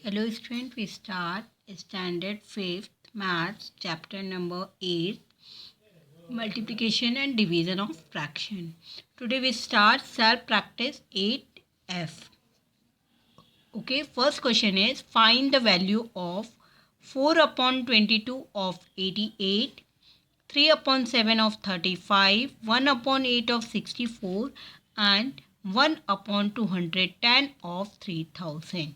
Hello student, we start standard 5th maths chapter number 8, multiplication and division of fraction. Today we start self practice 8F. Okay, first question is find the value of 4 upon 22 of 88, 3 upon 7 of 35, 1 upon 8 of 64 and 1 upon 210 of 3000.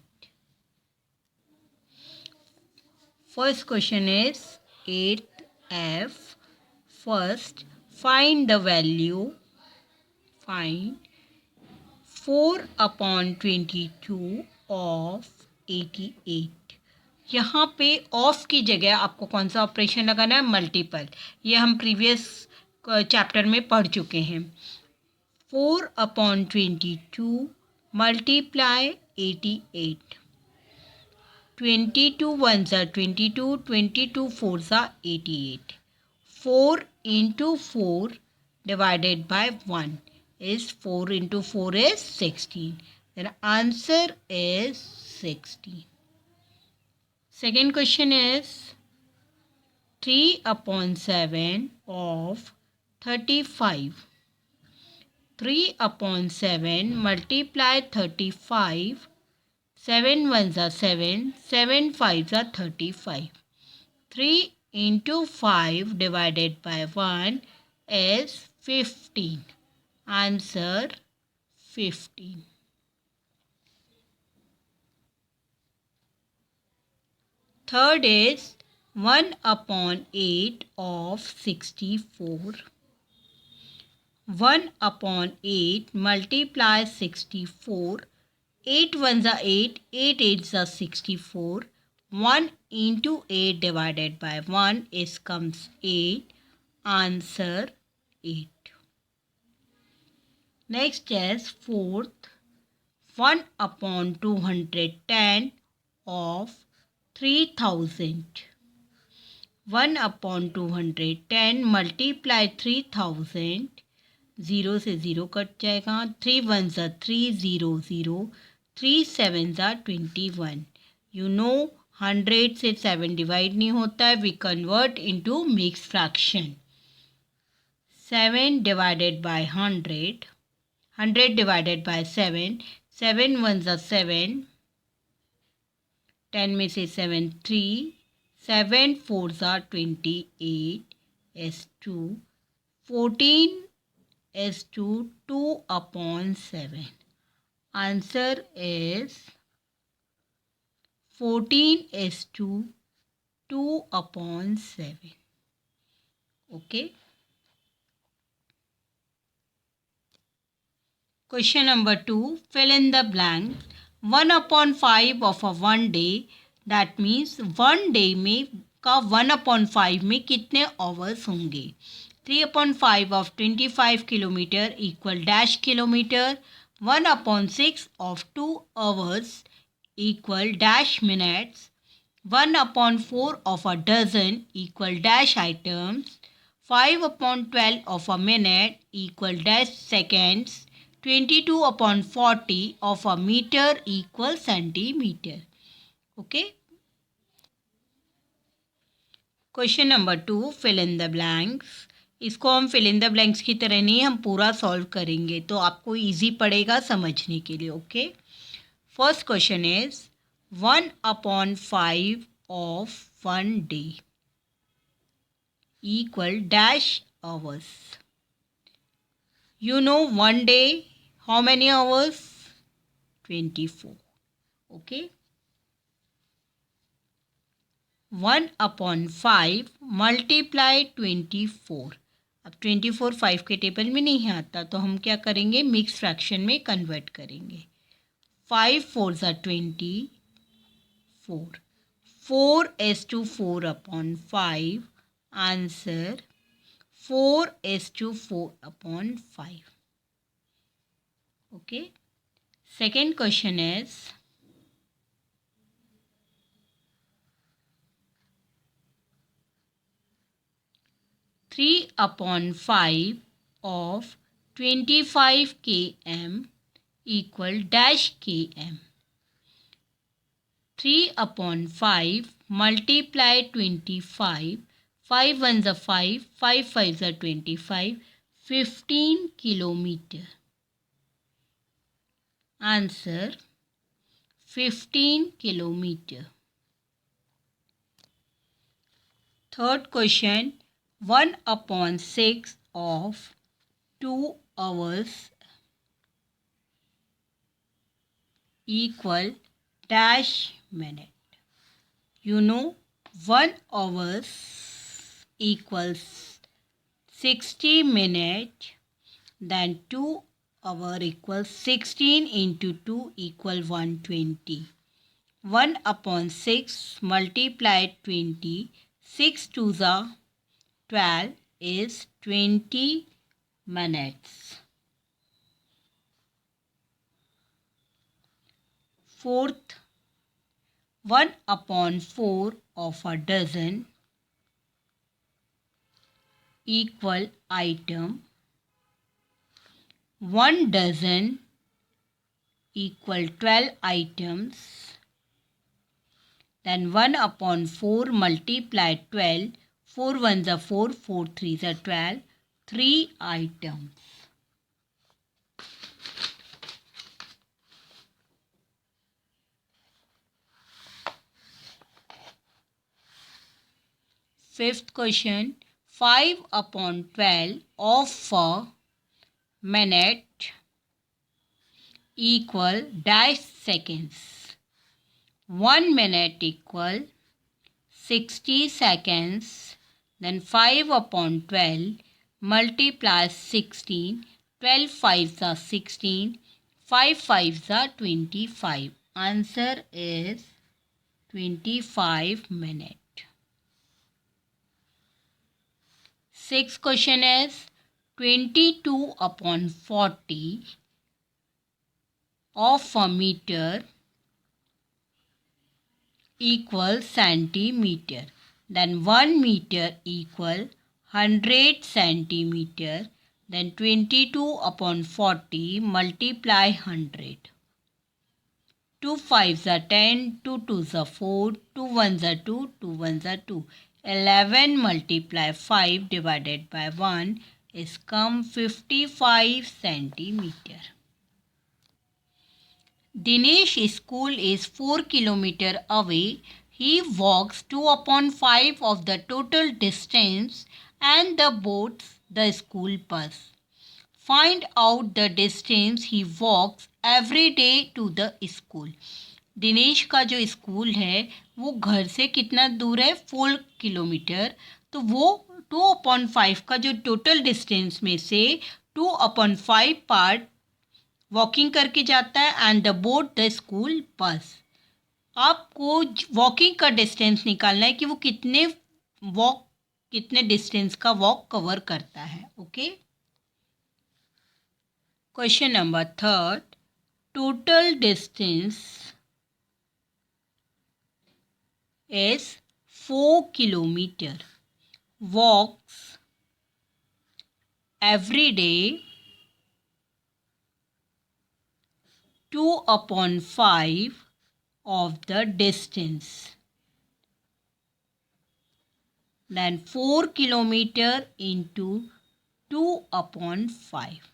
First question is 8F. First, find the value. Find 4 upon 22 of 88. यहाँ पे of की जगह आपको कौन सा operation लगाना है? Multiple. ये हम प्रीवियस चैप्टर में पढ़ चुके हैं. 4 upon 22 multiply 88. 22 ones are 22, 22 fours are 88. 4 into 4 divided by 1 is 4 into 4 is 16. Then answer is 16. Second question is 3 upon 7 of 35. 3 upon 7 multiply 35. 7 ones are 7, 7 fives are 35. 3 into 5 divided by 1 is 15. Answer 15. Third is 1 upon 8 of 64. 1 upon 8 multiply 64. 8 ones are 8, 8 eights are 64. 1 into 8 divided by 1 is comes 8. Answer 8. Next is fourth. 1 upon 210 of 3000. 1 upon 210 multiply 3000. 0 से 0 cut जाएगा. 3 ones are 3, 0, 0. 3 sevens are 21. You know 100 से 7 divide नहीं होता है. We convert into mixed fraction. 7 divided by 100. 100 divided by 7. 7 ones are 7. 10 में से 7 3. 7 fours are 28. S2. 14 S2 2 upon 7. Answer is 14 S2 2 upon 7. Okay. Question number 2. Fill in the blank. 1 upon 5 of a one day. That means one day में का 1 upon 5 में कितने hours होंगे? 3 upon 5 of 25 kilometer equal dash kilometer. 1 upon 6 of 2 hours equal dash minutes. 1 upon 4 of a dozen equal dash items. 5 upon 12 of a minute equal dash seconds. 22 upon 40 of a meter equal centimeter. Okay. Question number 2. Fill in the blanks. इसको हम fill in the blanks की तरह नहीं, हम पूरा solve करेंगे तो आपको इजी पड़ेगा समझने के लिए. Okay. First question is 1 upon 5 of one day equal dash hours. You know one day how many hours? 24. Okay. 1 upon 5 multiply 24. अब 24 5 के टेबल में नहीं आता तो हम क्या करेंगे? मिक्स फ्रैक्शन में कन्वर्ट करेंगे. 5 fours are 24. 4 is to 4 upon 5. Answer 4 is to 4 upon 5. Okay. Second question is 3 upon 5 of 25 km equal dash km. 3/5 multiply 25. 5 ones are 5, 5 fives are 25, 15 kilometer. Answer 15 kilometer. Third question, 1/6 of 2 hours equal dash minute. You know 1 hours equals 60 minutes, then 2 hour equals 16 into 2 equal 120. 1/6 multiplied 20, 6 2s are 12 is 20 minutes. Fourth, 1/4 of a dozen equal item. 1 dozen equal 12 items. Then 1/4 multiply 12. 4 ones are 4, 4 threes are 12. 3 items. Fifth question, 5/12 of a minute equal dash seconds. 1 minute equal 60 seconds. Then 5/12 multiply 16. 12 fives are 16. 5 fives are 25. Answer is 25 minutes. Sixth question is 22/40 of a meter equal centimeter. Then 1 meter equal 100 centimeter. Then 22/40 multiply 100. 2 fives are 10, 2 twos are 4, 2 ones are 2, 2 ones are 2. 11 multiply 5 divided by 1 is come 55 centimeter. Dinesh's school is 4 kilometers away. He walks 2/5 of the total distance and boards the school bus. Find out the distance he walks every day to the school. Dinesh का जो school है वो घर से कितना दूर है 4 kilometre. तो वो 2/5 का जो टोटल डिस्टेंस में से 2/5 पार्ट वॉकिंग करके जाता है and the board the school bus. आपको वॉकिंग का डिस्टेंस निकालना है कि वो कितने डिस्टेंस का वॉक कवर करता है. Okay. Question number third, total distance is 4 kilometer. Walks every day 2/5 of the distance. Then 4 kilometer into 2/5.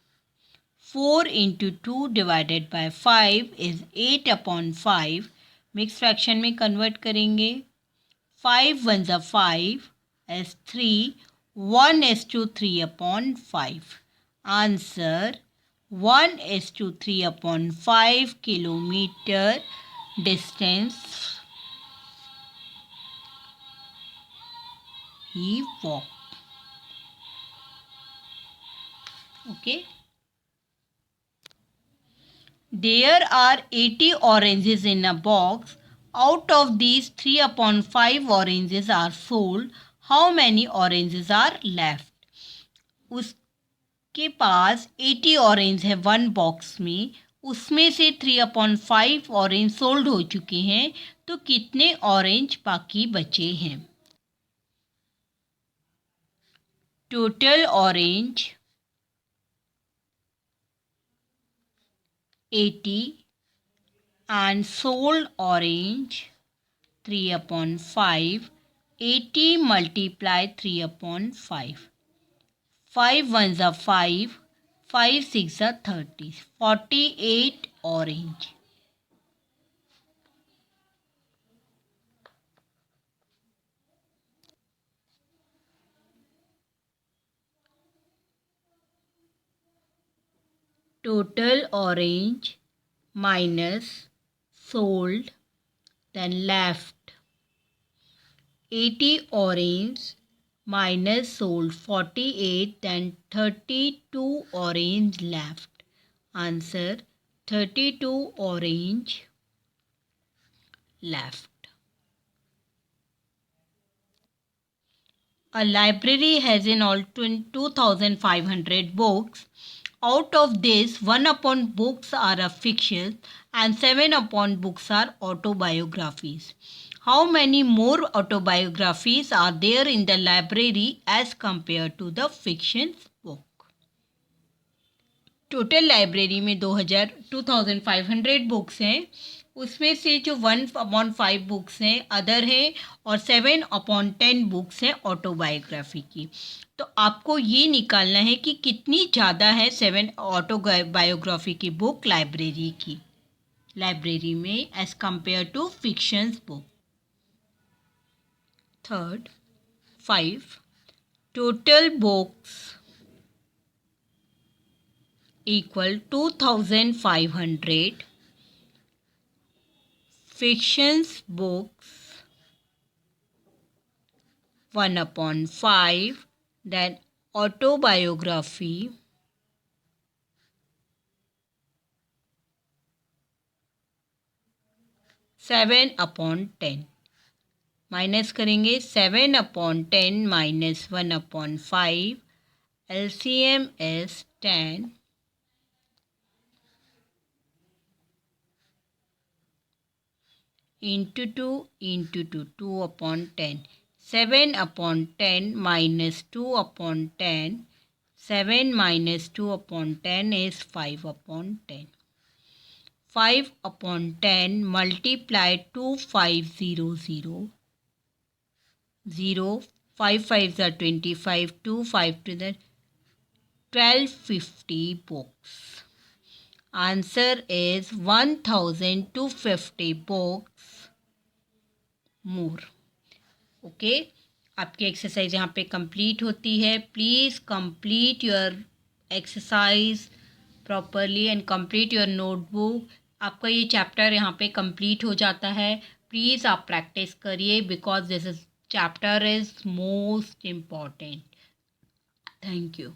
4 into 2 divided by 5 is 8/5. Mix fraction में कन्वर्ट करेंगे. 5 ones are 5 is 3. 1 is to 3/5. Answer 1 is to 3/5 kilometer distance he walked. Okay. There are 80 oranges in a box. Out of these 3/5 oranges are sold. How many oranges are left? उसके पास 80 orange है 1 box में. उसमें से 3/5 orange sold हो चुके हैं. तो कितने ऑरेंज बाकी बचे हैं? Total orange 80 and sold orange 3/5. 80 multiply 3/5. 5 ones are 5. 5 6 are 30. 48 orange. Total orange minus sold, then left. 80 orange minus sold 48, then 32 orange left. Answer 32 orange left. A library has in all 2,500 books. Out of this, 1/1 books are a fiction and 7/1 books are autobiographies. How many more autobiographies are there in the library as compared to the fiction book? Total library में 2,500 books हैं, उसमें से जो 1/5 books हैं other हैं और 7/10 books हैं autobiography की। तो आपको ये निकालना है कि कितनी ज़्यादा है 7 ऑटोबायोग्राफी की बुक लाइब्रेरी में as compare to fictions book. Third 5 total books equal 2,500. Fictions books 1/5. Then autobiography 7/10. Minus करेंगे 7/10 minus 1/5. LCM is 10. Into 2 into 2, 2/10. 7/10 minus 2/10. 7 minus 2/10 is 5/10. 5/10 multiply 2500. 0. 5 5s are 25. 2 5 to the 1250 books. Answer is 1,250 books more. Okay, आपकी exercise यहाँ पे complete होती है. Please complete your exercise properly and complete your notebook. आपका ये chapter यहाँ पे complete हो जाता है. प्लीज़ आप प्रैक्टिस करिए because this is chapter is most important. Thank you.